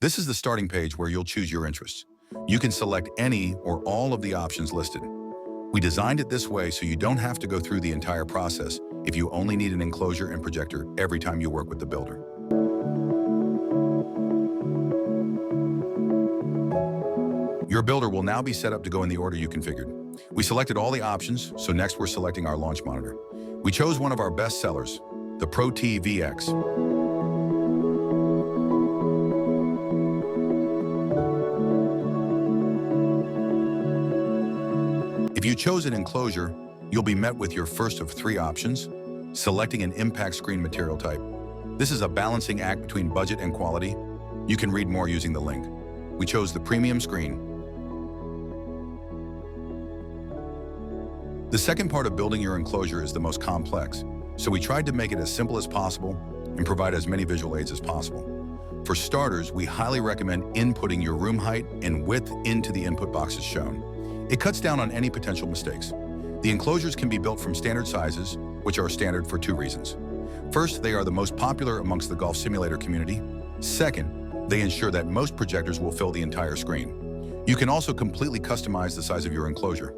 This is the starting page where you'll choose your interests. You can select any or all of the options listed. We designed it this way so you don't have to go through the entire process if you only need an enclosure and projector every time you work with the builder. Your builder will now be set up to go in the order you configured. We selected all the options, so next we're selecting our launch monitor. We chose one of our best sellers, the Pro VX. If you chose an enclosure, you'll be met with your first of 3 options, selecting an impact screen material type. This is a balancing act between budget and quality. You can read more using the link. We chose the premium screen. The second part of building your enclosure is the most complex, so we tried to make it as simple as possible and provide as many visual aids as possible. For starters, we highly recommend inputting your room height and width into the input boxes shown. It cuts down on any potential mistakes. The enclosures can be built from standard sizes, which are standard for 2 reasons. First, they are the most popular amongst the golf simulator community. Second, they ensure that most projectors will fill the entire screen. You can also completely customize the size of your enclosure.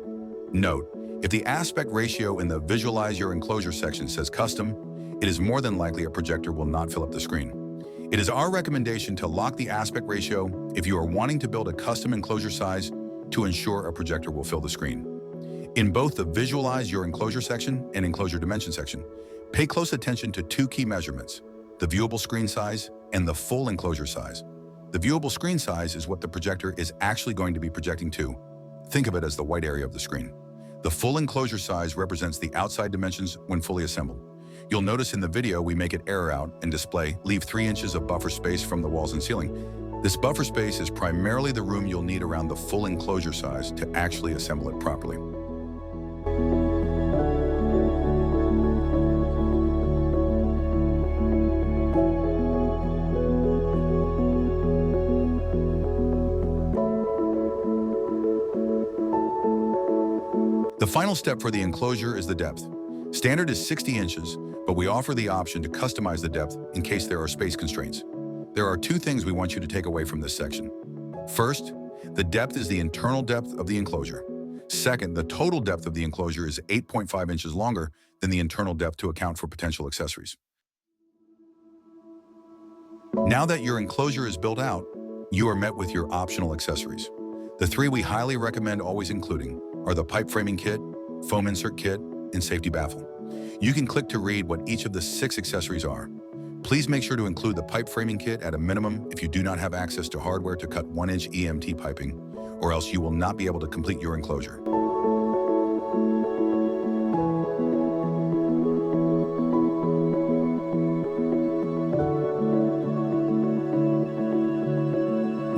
Note, if the aspect ratio in the Visualize Your Enclosure section says custom, it is more than likely a projector will not fill up the screen. It is our recommendation to lock the aspect ratio if you are wanting to build a custom enclosure size to ensure a projector will fill the screen. In both the Visualize Your Enclosure section and Enclosure Dimension section, pay close attention to 2 key measurements, the viewable screen size and the full enclosure size. The viewable screen size is what the projector is actually going to be projecting to. Think of it as the white area of the screen. The full enclosure size represents the outside dimensions when fully assembled. You'll notice in the video we make it error out and display leave 3 inches of buffer space from the walls and ceiling. This buffer space is primarily the room you'll need around the full enclosure size to actually assemble it properly. The final step for the enclosure is the depth. Standard is 60 inches, but we offer the option to customize the depth in case there are space constraints. There are 2 things we want you to take away from this section. First, the depth is the internal depth of the enclosure. Second, the total depth of the enclosure is 8.5 inches longer than the internal depth to account for potential accessories. Now that your enclosure is built out, you are met with your optional accessories. The 3 we highly recommend always including are the pipe framing kit, foam insert kit, and safety baffle. You can click to read what each of the 6 accessories are. Please make sure to include the pipe framing kit at a minimum if you do not have access to hardware to cut 1-inch EMT piping, or else you will not be able to complete your enclosure.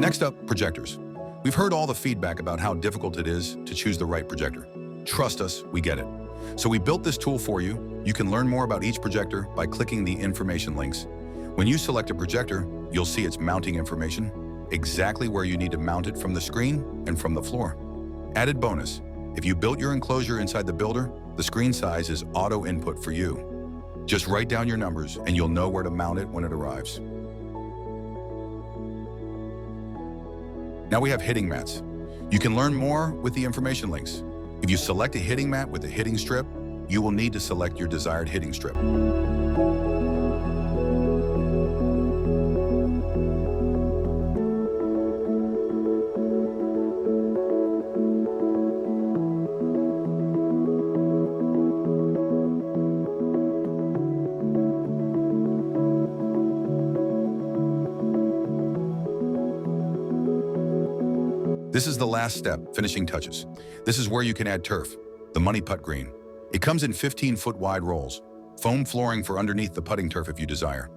Next up, projectors. We've heard all the feedback about how difficult it is to choose the right projector. Trust us, we get it. So we built this tool for you. You can learn more about each projector by clicking the information links. When you select a projector, you'll see its mounting information, exactly where you need to mount it from the screen and from the floor. Added bonus, if you built your enclosure inside the builder, the screen size is auto input for you. Just write down your numbers and you'll know where to mount it when it arrives. Now we have hitting mats. You can learn more with the information links. If you select a hitting mat with a hitting strip, you will need to select your desired hitting strip. This is the last step, finishing touches. This is where you can add turf, the money putt green. It comes in 15-foot wide rolls, foam flooring for underneath the putting turf if you desire.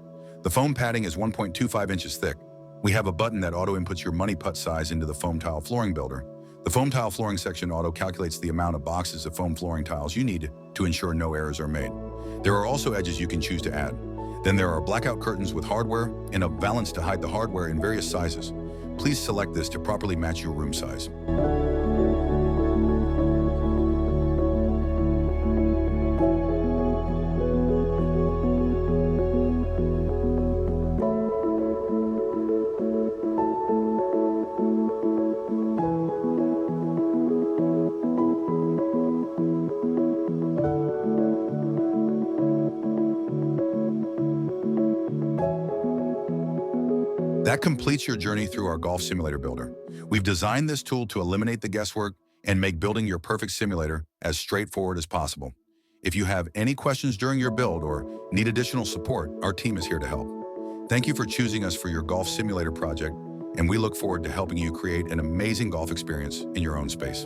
The foam padding is 1.25 inches thick. We have a button that auto-inputs your money putt size into the foam tile flooring builder. The foam tile flooring section auto-calculates the amount of boxes of foam flooring tiles you need to ensure no errors are made. There are also edges you can choose to add. Then there are blackout curtains with hardware and a valance to hide the hardware in various sizes. Please select this to properly match your room size. That completes your journey through our golf simulator builder. We've designed this tool to eliminate the guesswork and make building your perfect simulator as straightforward as possible. If you have any questions during your build or need additional support, our team is here to help. Thank you for choosing us for your golf simulator project, and we look forward to helping you create an amazing golf experience in your own space.